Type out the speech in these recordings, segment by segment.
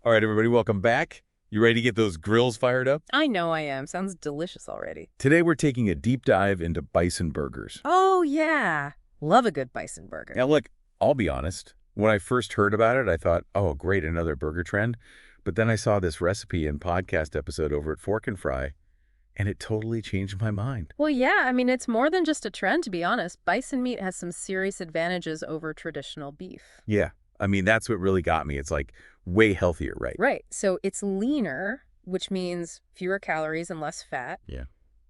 All right, everybody, welcome back. You ready to get those grills fired up? I know I am. Sounds delicious already. Today, we're taking a deep dive into bison burgers. Oh, yeah. Love a good bison burger. Now, look, I'll be honest. When I first heard about it, I thought, oh, great, another burger trend. But then I saw this recipe and podcast episode over at Fork and Fry, and it totally changed my mind. Well, yeah, I mean, it's more than just a trend, to be honest. Bison meat has some serious advantages over traditional beef. Yeah, I mean, that's what really got me. It's like way healthier, right? Right. So it's leaner, which means fewer calories and less fat. Yeah.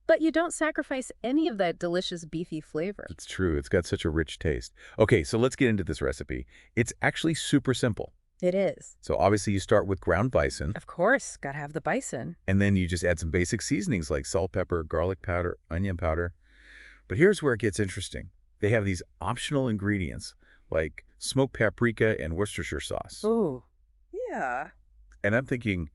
But you don't sacrifice any of that delicious beefy flavor. It's true. It's got such a rich taste. Okay, so let's get into this recipe. It's actually super simple. It is. So obviously you start with ground bison, Of course, gotta have the bison. and then you just add some basic seasonings like salt, pepper, garlic powder, onion powder. But here's where it gets interesting. They have these optional ingredients like smoked paprika and Worcestershire sauce. Ooh. Yeah. And I'm thinking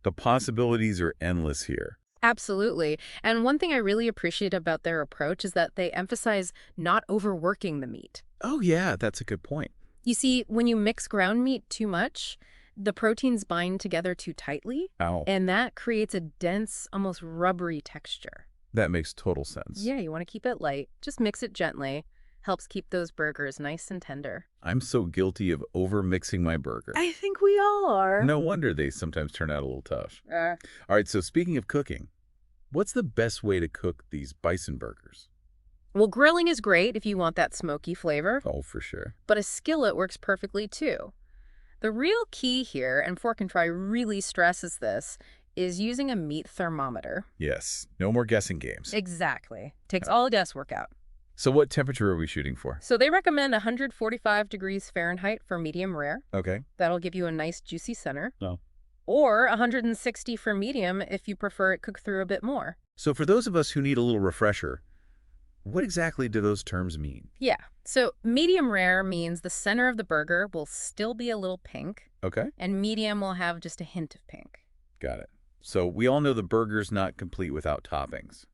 the possibilities are endless here. Absolutely. And one thing I really appreciate about their approach is that they emphasize not overworking the meat. Oh yeah, that's a good point. You see, when you mix ground meat too much, the proteins bind together too tightly, Ow, and that creates a dense, almost rubbery texture. that makes total sense. Yeah, you want to keep it light. Just mix it gently. Helps keep those burgers nice and tender. I'm so guilty of over-mixing my burger. I think we all are. No wonder they sometimes turn out a little tough. All right, so speaking of cooking, what's the best way to cook these bison burgers? Well, grilling is great if you want that smoky flavor, Oh, for sure. but a skillet works perfectly too. The real key here, and Fork and Fry really stresses this, is using a meat thermometer. Yes, no more guessing games. Exactly. Takes all the guesswork out. So what temperature are we shooting for? So they recommend 145 degrees Fahrenheit for medium rare. Okay. That'll give you a nice juicy center. No. Or 160 for medium if you prefer it cooked through a bit more. So for those of us who need a little refresher, what exactly do those terms mean? Yeah. So medium rare means the center of the burger will still be a little pink, Okay. and medium will have just a hint of pink. Got it. So we all know the burger's not complete without toppings.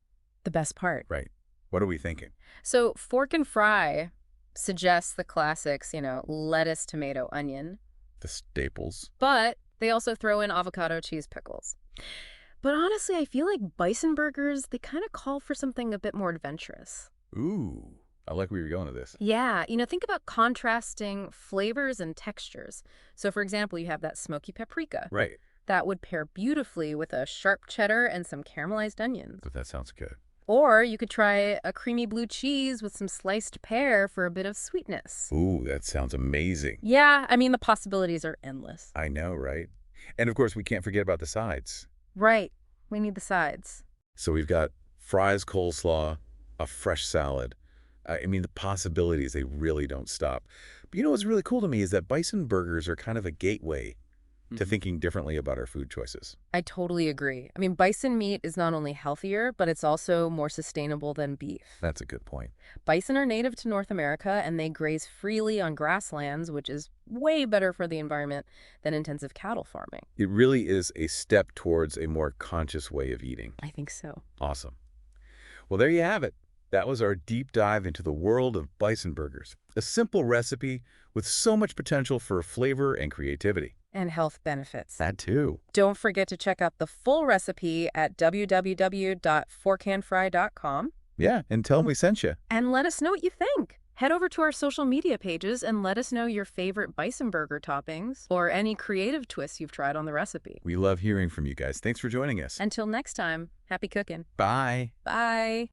The best part. Right. What are we thinking? So Fork and Fry suggests the classics, lettuce, tomato, onion, The staples. but they also throw in avocado, cheese, pickles. But honestly, I feel like bison burgers, they kind of call for something a bit more adventurous. Ooh, I like where you're going with this. Yeah, think about contrasting flavors and textures. So for example, you have that smoky paprika. Right. That would pair beautifully with a sharp cheddar and some caramelized onions. But that sounds good. Or you could try a creamy blue cheese with some sliced pear for a bit of sweetness. Ooh, that sounds amazing. Yeah, I mean, the possibilities are endless. I know, right? And of course, we can't forget about the sides. Right. We need the sides. So we've got fries, coleslaw, a fresh salad. I mean, the possibilities, they really don't stop. But you know what's really cool to me is that bison burgers are kind of a gateway to thinking differently about our food choices. I totally agree. I mean, bison meat is not only healthier, but it's also more sustainable than beef. That's a good point. Bison are native to North America, and they graze freely on grasslands, which is way better for the environment than intensive cattle farming. It really is a step towards a more conscious way of eating. I think so. Awesome. Well, there you have it. That was our deep dive into the world of bison burgers. A simple recipe with so much potential for flavor and creativity. And health benefits. That too. Don't forget to check out the full recipe at www.forkandfry.com. Yeah, and tell them we sent you. And let us know what you think. Head over to our social media pages and let us know your favorite bison burger toppings or any creative twists you've tried on the recipe. We love hearing from you guys. Thanks for joining us. Until next time, happy cooking. Bye. Bye.